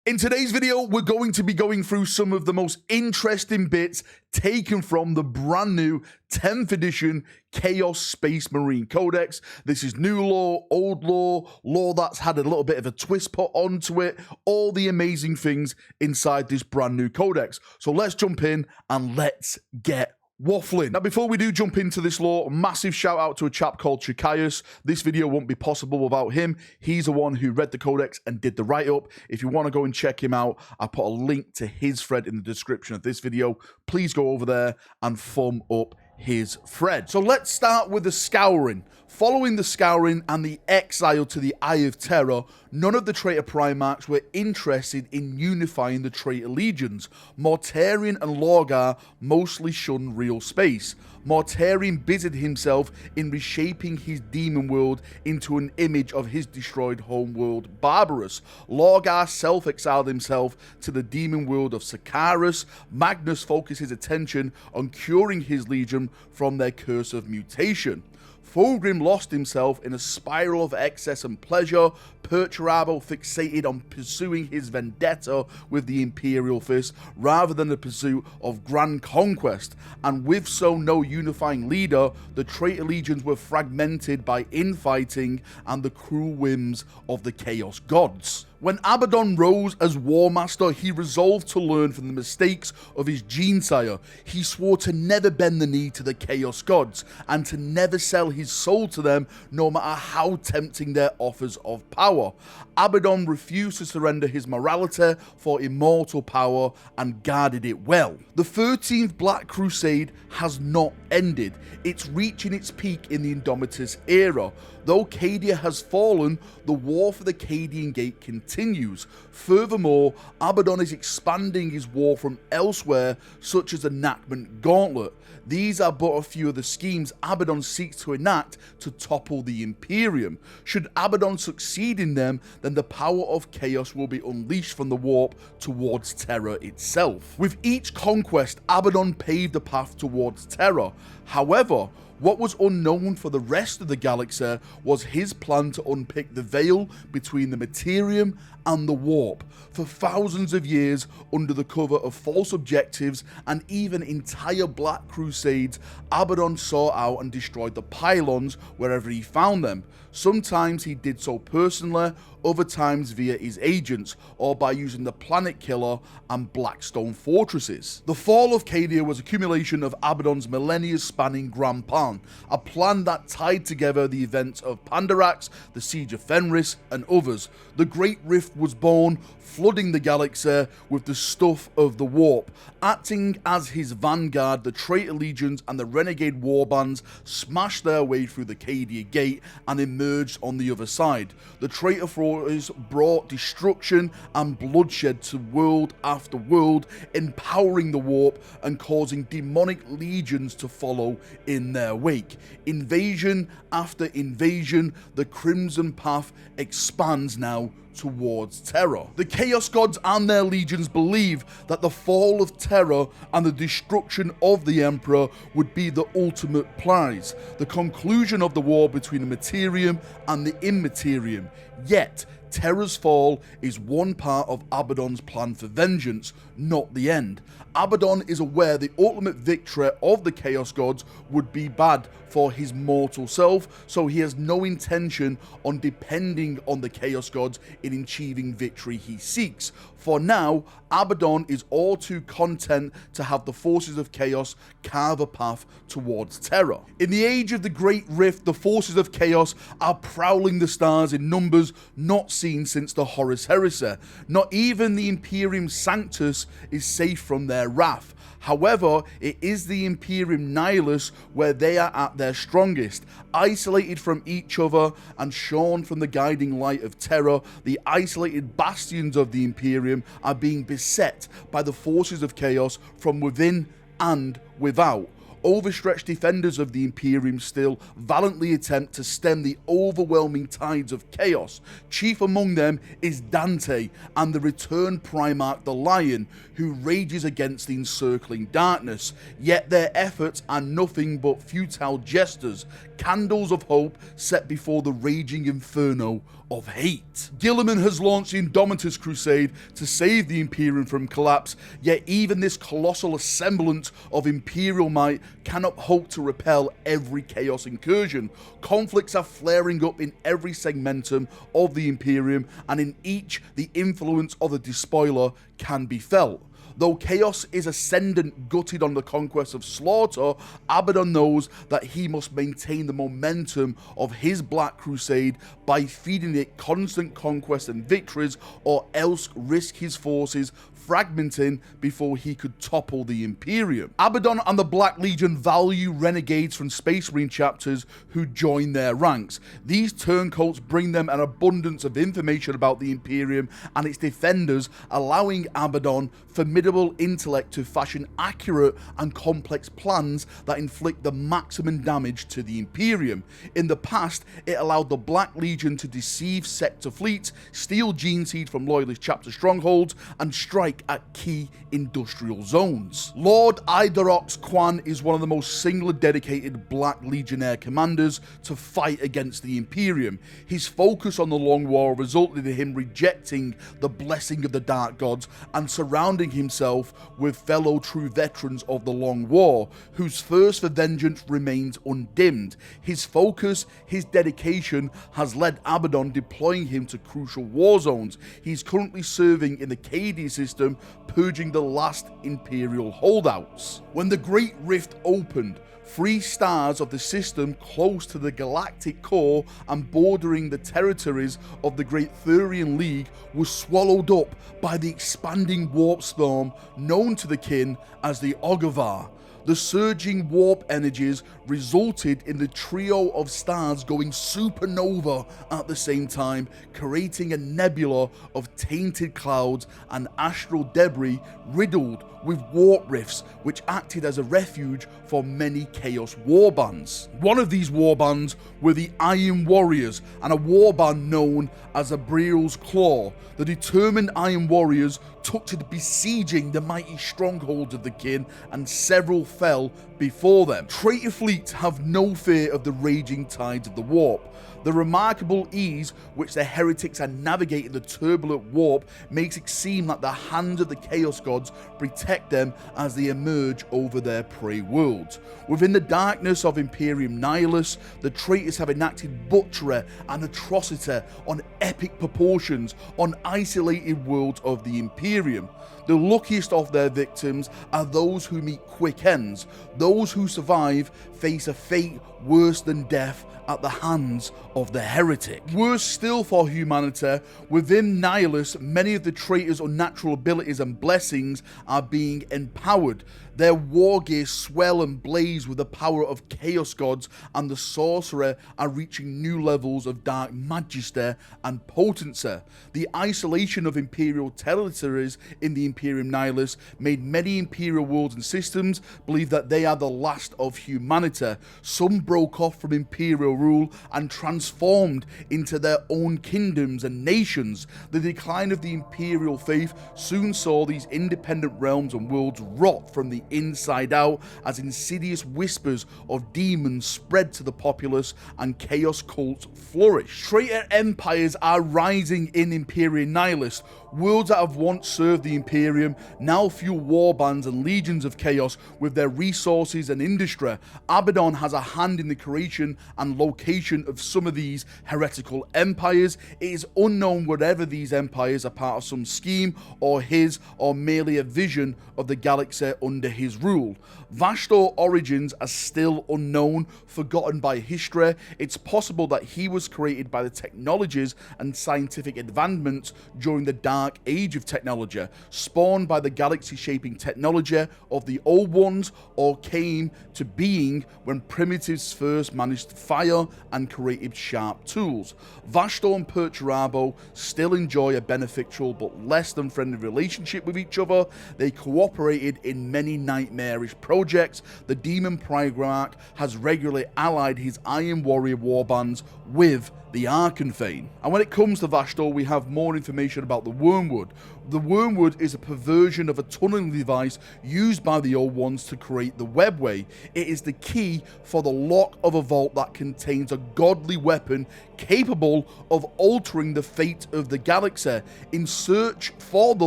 In today's video, we're going to be going through some of the most interesting bits taken from the brand new 10th edition Chaos Space Marine Codex. This is new lore, old lore, lore that's had a little bit of a twist put onto it, all the amazing things inside this brand new codex. So let's jump in and let's get waffling. Now, before we do jump into this lore, massive shout out to a chap called Shaskais. This video won't be possible without him. He's the one who read the codex and did the write-up. If you want to go and check him out, I put a link to his thread in the description of this video. Please go over there and thumb up his thread. So let's start with the scouring. Following the scouring and the exile to the Eye of Terror, none of the traitor Primarchs were interested in unifying the traitor legions. Mortarion and Lorgar mostly shunned real space. Mortarion busied himself in reshaping his demon world into an image of his destroyed homeworld Barbarous. Lorgar self-exiled himself to the demon world of Sakaris. Magnus focused his attention on curing his legion from their curse of mutation. Fulgrim lost himself in a spiral of excess and pleasure. Perturabo fixated on pursuing his vendetta with the Imperial Fist rather than the pursuit of grand conquest, and with so no unifying leader, the traitor legions were fragmented by infighting and the cruel whims of the Chaos Gods. When Abaddon rose as War Master, he resolved to learn from the mistakes of his Gene-Sire. He swore to never bend the knee to the Chaos Gods, and to never sell his soul to them, no matter how tempting their offers of power. Abaddon refused to surrender his morality for immortal power, and guarded it well. The 13th Black Crusade has not ended. It's reaching its peak in the Indomitus era. Though Cadia has fallen, the war for the Cadian Gate continues. Furthermore, Abaddon is expanding his war from elsewhere, such as the Enactment Gauntlet. These are but a few of the schemes Abaddon seeks to enact to topple the Imperium. Should Abaddon succeed in them, then the power of chaos will be unleashed from the warp towards Terror itself. With each conquest, Abaddon paved the path towards Terror. However, what was unknown for the rest of the galaxy was his plan to unpick the veil between the Materium and the Warp. For thousands of years, under the cover of false objectives and even entire Black Crusades, Abaddon sought out and destroyed the pylons wherever he found them. Sometimes he did so personally, other times via his agents, or by using the Planet Killer and Blackstone fortresses. The fall of Cadia was accumulation of Abaddon's millennia-spanning grand plan, a plan that tied together the events of Pandarax, the Siege of Fenris, and others. The Great Rift was born, flooding the galaxy with the stuff of the warp. Acting as his vanguard, the traitor legions and the renegade warbands smashed their way through the Cadia Gate and emerged on the other side. The traitor forces brought destruction and bloodshed to world after world, empowering the warp and causing demonic legions to follow in their wake. Invasion after invasion, the Crimson Path expands now towards Terror. The Chaos Gods and their legions believe that the fall of Terror and the destruction of the Emperor would be the ultimate prize, the conclusion of the war between the Materium and the Immaterium. Yet, Terror's fall is one part of Abaddon's plan for vengeance, not the end. Abaddon is aware the ultimate victory of the Chaos Gods would be bad for his mortal self, so he has no intention on depending on the Chaos Gods in achieving victory he seeks. For now, Abaddon is all too content to have the forces of chaos carve a path towards Terror. In the age of the Great Rift, the forces of chaos are prowling the stars in numbers not seen since the Horus Heresy. Not even the Imperium Sanctus is safe from their wrath. However, it is the Imperium Nihilus where they are at their strongest. Isolated from each other and shorn from the guiding light of Terror, the isolated bastions of the Imperium are being beset by the forces of chaos from within and without. Overstretched defenders of the Imperium still valiantly attempt to stem the overwhelming tides of chaos. Chief among them is Dante and the returned Primarch the Lion, who rages against the encircling darkness. Yet their efforts are nothing but futile gestures. candles of hope set before the raging inferno of hate. Guilliman has launched the Indomitus Crusade to save the Imperium from collapse, yet even this colossal assemblant of Imperial might cannot hope to repel every Chaos incursion. Conflicts are flaring up in every segmentum of the Imperium, and in each the influence of the Despoiler can be felt. Though Chaos is ascendant gutted on the conquest of slaughter, Abaddon knows that he must maintain the momentum of his Black Crusade by feeding it constant conquest and victories, or else risk his forces fragmenting before he could topple the Imperium. Abaddon and the Black Legion value renegades from Space Marine chapters who join their ranks. These turncoats bring them an abundance of information about the Imperium and its defenders, allowing Abaddon formidable intellect to fashion accurate and complex plans that inflict the maximum damage to the Imperium. In the past, it allowed the Black Legion to deceive sector fleets, steal gene seed from loyalist chapter strongholds, and strike at key industrial zones. Lord Idarox Quan is one of the most singular dedicated Black Legionnaire commanders to fight against the Imperium. His focus on the Long War resulted in him rejecting the blessing of the Dark Gods and surrounding himself with fellow true veterans of the Long War, whose thirst for vengeance remains undimmed. His focus, his dedication, has led Abaddon deploying him to crucial war zones. He's currently serving in the KD system, purging the last Imperial holdouts. When the Great Rift opened, 3 stars of the system close to the galactic core and bordering the territories of the Great Thurian League were swallowed up by the expanding warp storm known to the kin as the Ogavar. The surging warp energies resulted in the trio of stars going supernova at the same time, creating a nebula of tainted clouds and astral debris riddled with warp rifts, which acted as a refuge for many Chaos warbands. One of these warbands were the Iron Warriors, and a warband known as a Briel's Claw. The determined Iron Warriors took to besieging the mighty strongholds of the kin, and several fell before them. Traitor fleets have no fear of the raging tides of the warp. The remarkable ease which the heretics are navigating the turbulent warp makes it seem like the hands of the Chaos Gods protect them as they emerge over their prey worlds. Within the darkness of Imperium Nihilus, the traitors have enacted butchery and atrocity on epic proportions on isolated worlds of the Imperium. The luckiest of their victims are those who meet quick ends. Those who survive face a fate worse than death at the hands of the heretic. Worse still for humanity, within Nihilus, many of the traitors' unnatural abilities and blessings are being empowered. Their war gear swell and blaze with the power of Chaos Gods, and the sorcerer are reaching new levels of dark majesty and potency. The isolation of Imperial territories in the Imperium Nihilus made many Imperial worlds and systems believe that they are the last of humanity. Some broke off from Imperial rule and transformed into their own kingdoms and nations. The decline of the Imperial faith soon saw these independent realms and worlds rot from the inside out as insidious whispers of demons spread to the populace and chaos cults flourish. Traitor empires are rising in Imperium Nihilus. Worlds that have once served the Imperium now fuel warbands and legions of chaos with their resources and industry. Abaddon has a hand in the creation and location of some of these heretical empires. It is unknown whether these empires are part of some scheme or his, or merely a vision of the galaxy under his rule. Vastor origins are still unknown, forgotten by history. It's possible that he was created by the technologies and scientific advancements during the dark age of technology, spawned by the galaxy-shaping technology of the old ones, or came to being when primitives first managed fire and created sharp tools. Vastor and Perturabo still enjoy a beneficial but less than friendly relationship with each other. They cooperated in many nightmarish projects. The Demon Primarch has regularly allied his Iron Warrior warbands with the Arkenfane. And when it comes to Vashdor, we have more information about the Wormwood. The Wormwood is a perversion of a tunneling device used by the Old Ones to create the Webway. It is the key for the lock of a vault that contains a godly weapon capable of altering the fate of the galaxy. In search for the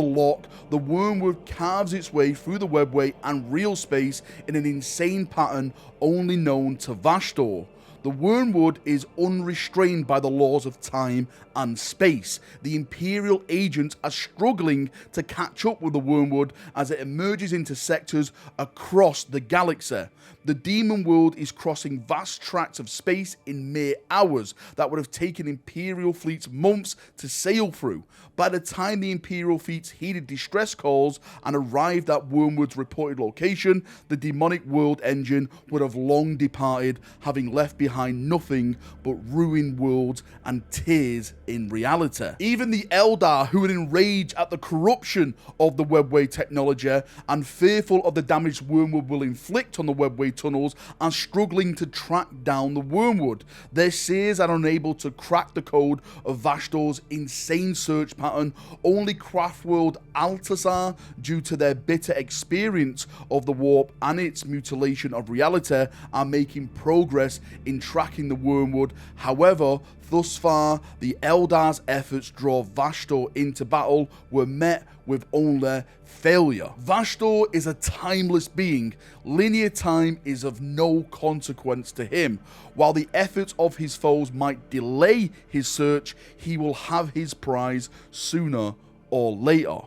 lock, the Wormwood carves its way through the Webway and real space in an insane pattern only known to Vashdor. The Wormwood is unrestrained by the laws of time and space. The Imperial agents are struggling to catch up with the Wormwood as it emerges into sectors across the galaxy. The Demon World is crossing vast tracts of space in mere hours that would have taken Imperial fleets months to sail through. By the time the Imperial fleets heeded distress calls and arrived at Wormwood's reported location, the demonic world engine would have long departed, having left behind nothing but ruined worlds and tears in reality. Even the Eldar, who were enraged at the corruption of the Webway technology and fearful of the damage Wormwood will inflict on the Webway tunnels, are struggling to track down the Wormwood. Their seers are unable to crack the code of Vashdor's insane search pattern. Only Craftworld Altazar, due to their bitter experience of the warp and its mutilation of reality, are making progress in tracking the Wormwood. However, thus far, the Eldar's efforts to draw Vashdor into battle were met with only failure. Vashdor is a timeless being. Linear time is of no consequence to him. While the efforts of his foes might delay his search, he will have his prize sooner or later.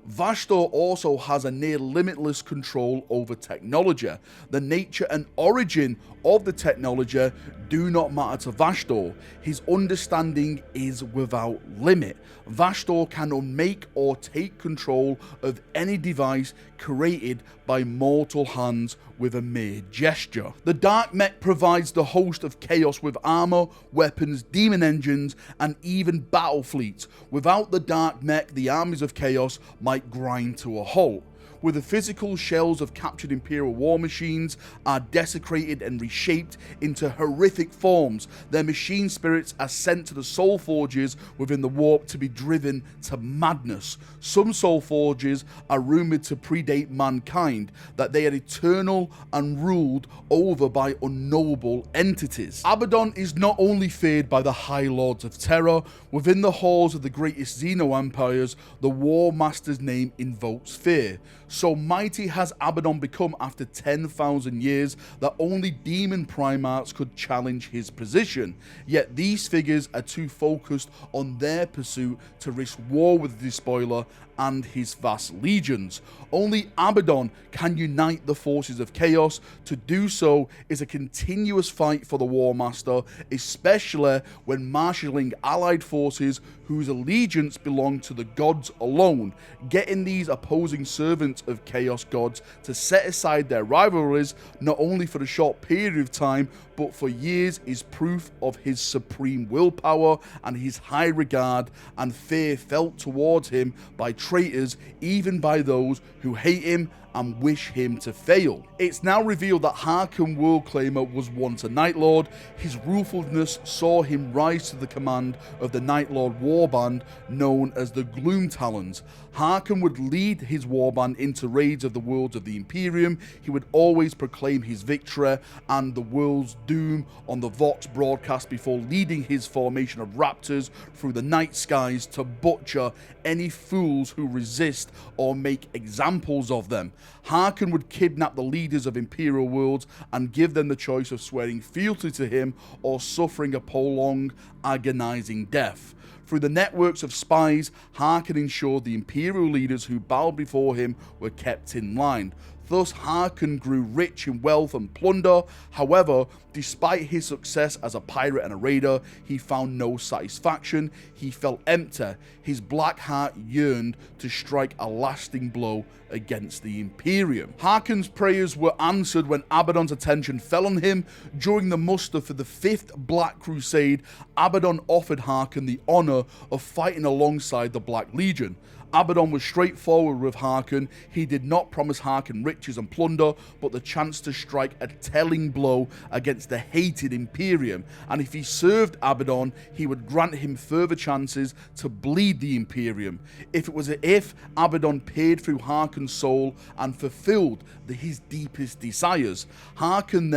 Vashdor also has a near limitless control over technology. The nature and origin of the technology do not matter to Vashdor. His understanding is without limit. Vashdor can unmake or take control of any device created by mortal hands with a mere gesture. The Dark Mech provides the host of Chaos with armor, weapons, demon engines, and even battle fleets. Without the Dark Mech, the armies of Chaos might grind to a halt. Where the physical shells of captured Imperial war machines are desecrated and reshaped into horrific forms, their machine spirits are sent to the soul forges within the warp to be driven to madness. Some soul forges are rumored to predate mankind, that they are eternal and ruled over by unknowable entities. Abaddon is not only feared by the High Lords of Terror. Within the halls of the greatest Xeno empires, the War Master's name invokes fear. So mighty has Abaddon become after 10,000 years that only demon primates could challenge his position. Yet these figures are too focused on their pursuit to risk war with the Despoiler and his vast legions. Only Abaddon can unite the forces of Chaos. To do so is a continuous fight for the War Master, especially when marshalling allied forces whose allegiance belong to the gods alone. Getting these opposing servants of Chaos gods to set aside their rivalries, not only for a short period of time, but for years, is proof of his supreme willpower and his high regard and fear felt towards him by traitors, even by those who hate him and wish him to fail. It's now revealed that Harkon Worldclaimer was once a Night Lord. His ruthlessness saw him rise to the command of the Night Lord warband known as the Gloom Talons. Harkon would lead his warband into raids of the worlds of the Imperium. He would always proclaim his victory and the world's doom on the Vox broadcast before leading his formation of raptors through the night skies to butcher any fools who resist or make examples of them. Harkon would kidnap the leaders of Imperial worlds and give them the choice of swearing fealty to him or suffering a prolonged, agonizing death. Through the networks of spies, Harkon ensured the Imperial leaders who bowed before him were kept in line. Thus, Harkon grew rich in wealth and plunder. However, despite his success as a pirate and a raider, he found no satisfaction. He felt empty. His black heart yearned to strike a lasting blow against the Imperium. Harkon's prayers were answered when Abaddon's attention fell on him. During the muster for the 5th Black Crusade, Abaddon offered Harkon the honor of fighting alongside the Black Legion. Abaddon was straightforward with Harkon. He did not promise Harkon riches and plunder, but the chance to strike a telling blow against the hated Imperium, and if he served Abaddon, he would grant him further chances to bleed the Imperium. If Abaddon peered through Harkon's soul and fulfilled his deepest desires, Harkon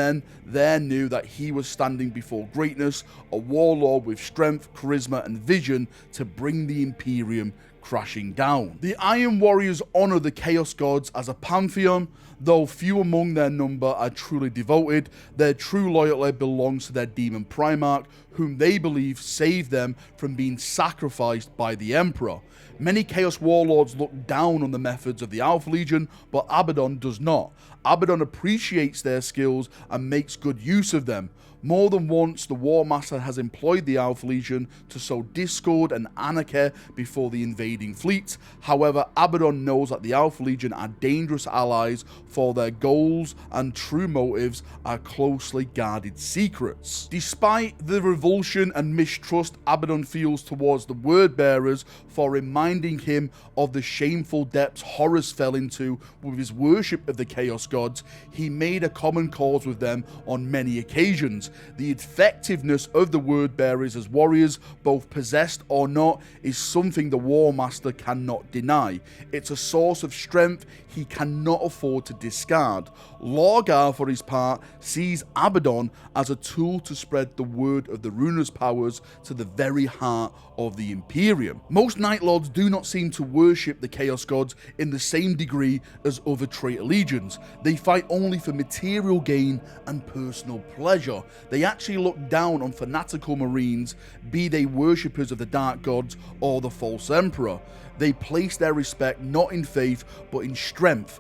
then knew that he was standing before greatness, a warlord with strength, charisma, and vision to bring the Imperium crashing down. The Iron Warriors honor the Chaos Gods as a pantheon. Though few among their number are truly devoted, their true loyalty belongs to their demon Primarch, whom they believe saved them from being sacrificed by the Emperor. Many Chaos Warlords look down on the methods of the Alpha Legion, but Abaddon does not. Abaddon appreciates their skills and makes good use of them. More than once, the War Master has employed the Alpha Legion to sow discord and anarchy before the invading fleet. However, Abaddon knows that the Alpha Legion are dangerous allies, for their goals and true motives are closely guarded secrets. Despite the revulsion and mistrust Abaddon feels towards the Word Bearers for reminding him of the shameful depths Horus fell into with his worship of the Chaos Gods, he made a common cause with them on many occasions. The effectiveness of the Word Bearers as warriors, both possessed or not, is something the War Master cannot deny. It's a source of strength he cannot afford to discard. Lorgar, for his part, sees Abaddon as a tool to spread the word of the Rumours powers to the very heart of the Imperium. Most Night Lords do not seem to worship the Chaos Gods in the same degree as other traitor legions. They fight only for material gain and personal pleasure. They actually look down on fanatical Marines, be they worshippers of the Dark Gods or the False Emperor. They place their respect not in faith, but in strength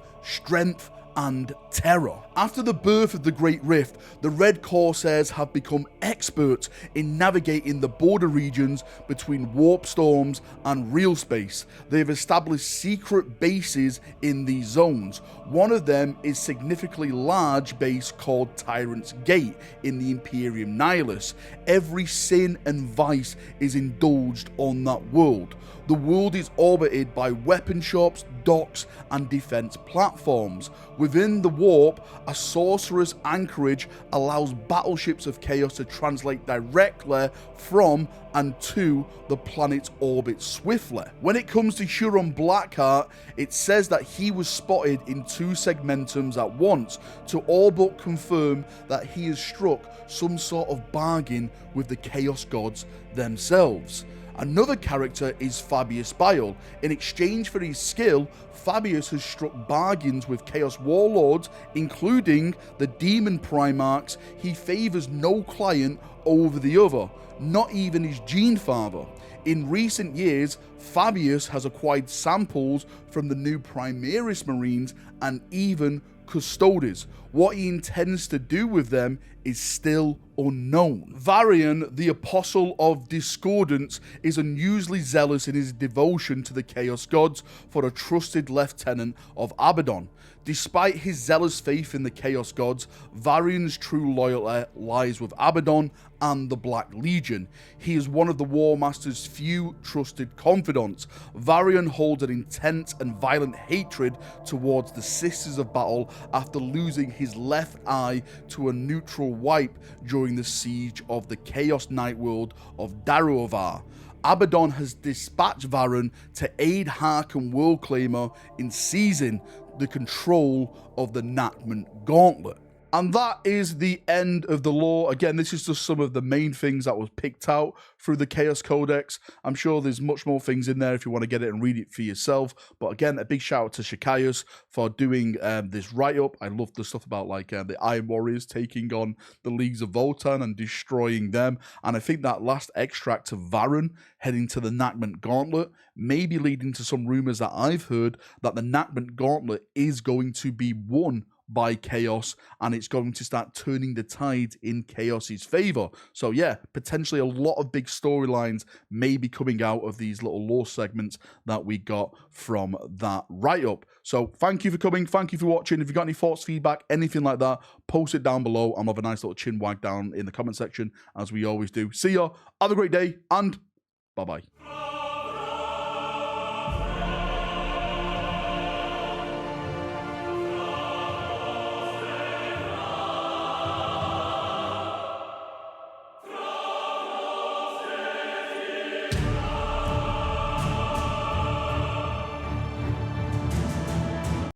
and terror. After the birth of the Great Rift, the Red Corsairs have become experts in navigating the border regions between warp storms and real space. They have established secret bases in these zones. One of them is a significantly large base called Tyrant's Gate in the Imperium Nihilus. Every sin and vice is indulged on that world. The world is orbited by weapon shops, docks, and defense platforms. Within the warp, a sorcerer's anchorage allows battleships of chaos to translate directly from and to the planet's orbit swiftly. When it comes to Huron Blackheart, it says that he was spotted in 2 segmentums at once, to all but confirm that he has struck some sort of bargain with the Chaos Gods themselves. Another character is Fabius Bile. In exchange for his skill, Fabius has struck bargains with Chaos Warlords, including the Demon Primarchs. He favours no client over the other, not even his Gene Father. In recent years, Fabius has acquired samples from the new Primaris Marines and even Custodes. What he intends to do with them is still unknown. Varian, the Apostle of Discordance, is unusually zealous in his devotion to the Chaos Gods for a trusted lieutenant of Abaddon. Despite his zealous faith in the Chaos Gods, Varian's true loyalty lies with Abaddon and the Black Legion. He is one of the War Master's few trusted confidants. Varian holds an intense and violent hatred towards the Sisters of Battle after losing his left eye to a neutral wipe during the siege of the Chaos Night World of Daruovar. Abaddon has dispatched Varian to aid Harkon Worldclaimer in seizing the control of the Nachmant Gauntlet. And that is the end of the lore. Again, this is just some of the main things that was picked out through the Chaos Codex. I'm sure there's much more things in there if you want to get it and read it for yourself. But again, a big shout out to Shaskais for doing this write-up. I love the stuff about like the Iron Warriors taking on the Leagues of Votann and destroying them. And I think that last extract of Varian heading to the Nachmant Gauntlet may be leading to some rumors that I've heard that the Nachmant Gauntlet is going to be won by Chaos, and it's going to start turning the tide in Chaos's favor. So yeah, potentially a lot of big storylines may be coming out of these little lore segments that we got from that write-up. So thank you for coming, thank you for watching. If you've got any thoughts, feedback, anything like that, post it down below. I'm have a nice little chin wag down in the comment section, as we always do. See ya, have a great day, and bye-bye.